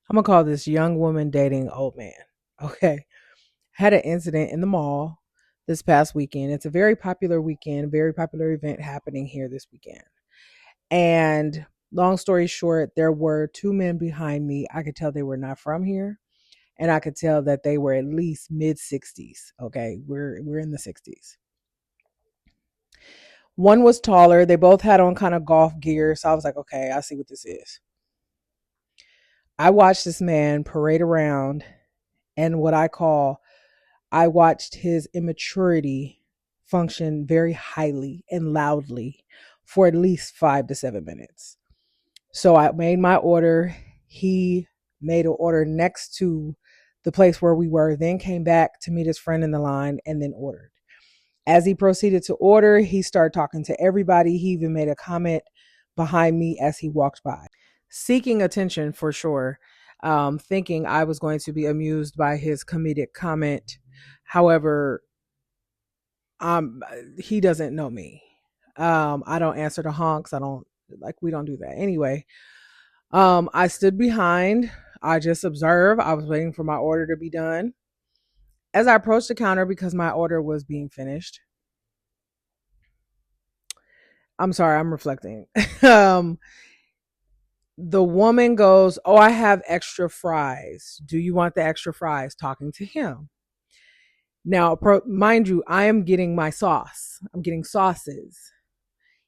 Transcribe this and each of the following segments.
I'm gonna call this young woman dating old man. Okay. Had an incident in the mall this past weekend. It's a very popular weekend, very popular event happening here this weekend. And long story short, there were two men behind me. I could tell they were not from here. And I could tell that they were at least mid 60s. Okay. We're in the 60s. One was taller. They both had on kind of golf gear. So I was like, okay, I see what this is. I watched this man parade around and what I watched his immaturity function very highly and loudly for at least 5 to 7 minutes. So I made my order. He made an order next to the place where we were, then came back to meet his friend in the line and then ordered. As he proceeded to order, he started talking to everybody. He even made a comment behind me as he walked by, seeking attention for sure, thinking I was going to be amused by his comedic comment. However, um, he doesn't know me. I don't answer to honks. I don't like we don't do that. Anyway, I stood behind. I just observed. I was waiting for my order to be done. As I approached the counter because my order was being finished, I'm sorry, I'm reflecting. um, the woman goes, "Oh, I have extra fries. Do you want the extra fries?" Talking to him. Now, mind you, I am getting my sauce. I'm getting sauces.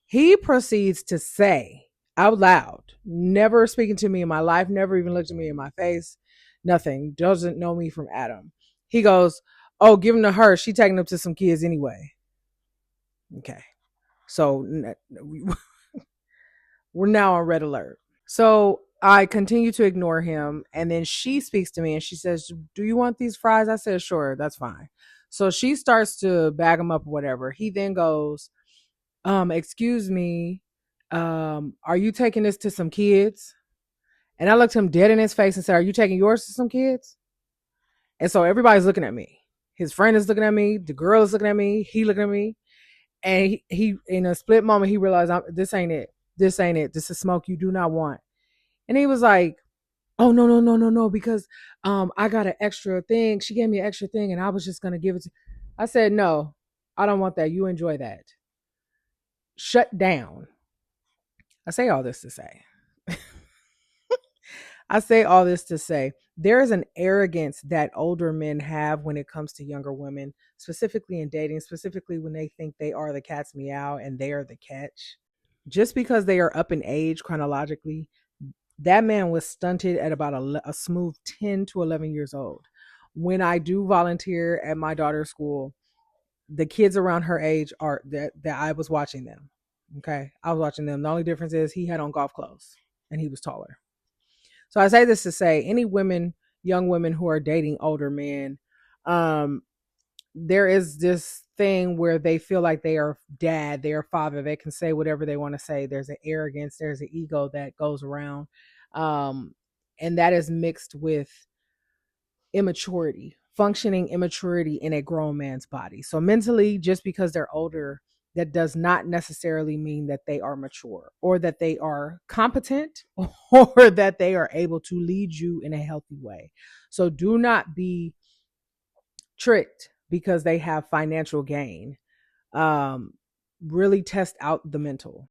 He proceeds to say out loud, never speaking to me in my life, never even looked at me in my face, nothing, doesn't know me from Adam. He goes, "Oh, give them to her. She taking them to some kids anyway." Okay. So we're now on red alert. So I continue to ignore him. And then she speaks to me and she says, "Do you want these fries?" I said, "Sure, that's fine." So she starts to bag him up or whatever. He then goes, excuse me, are you taking this to some kids? And I looked him dead in his face and said, "Are you taking yours to some kids?" And so everybody's looking at me. His friend is looking at me. The girl is looking at me. He looking at me. And he in a split moment, he realized, this ain't it. This ain't it. This is smoke you do not want. And he was like, "Oh, no, no, no, no, no, because I got an extra thing. She gave me an extra thing and I was just going to give it to." I said, "No, I don't want that. You enjoy that. Shut down." I say all this to say I say all this to say there is an arrogance that older men have when it comes to younger women, specifically in dating, specifically when they think they are the cat's meow and they are the catch. Just because they are up in age chronologically, that man was stunted at about a smooth 10 to 11 years old. When I do volunteer at my daughter's school, the kids around her age are that I was watching them. Okay. I was watching them. The only difference is he had on golf clothes and he was taller. So I say this to say any women, young women who are dating older men, um, there is this thing where they feel like they are dad, they are father, they can say whatever they want to say. There's an arrogance, there's an ego that goes around. Um, and that is mixed with immaturity, functioning immaturity in a grown man's body. So mentally, just because they're older, that does not necessarily mean that they are mature or that they are competent or that they are able to lead you in a healthy way. So do not be tricked because they have financial gain. Um, really test out the mental.